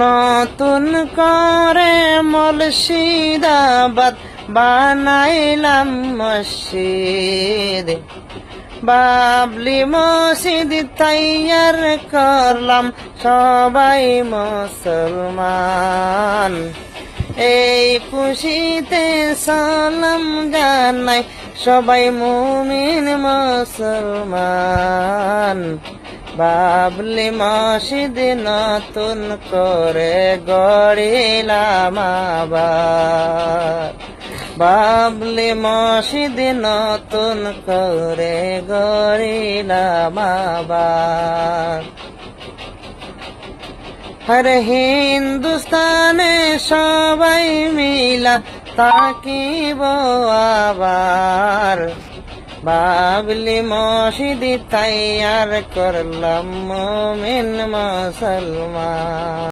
নতুন করে মুর্শিদাবাদ বানাইলাম মসজিদ, বাবলি মসজিদ তৈয়ার করলাম সবাই মুসলমান। এই খুশিতে সালাম জানাই সবাই মুমিন মুসলমান। বাবলি মসজিদ নতুন করে গড়িলাম আবার, বাবলি মসজিদ নতুন করে গড়িলাম আবার। হরে হিন্দুস্তানে সবাই মিলা তাকিব আবার, বাবলি মসজিদ তৈয়ার করলাম মুমিন মুসলমান।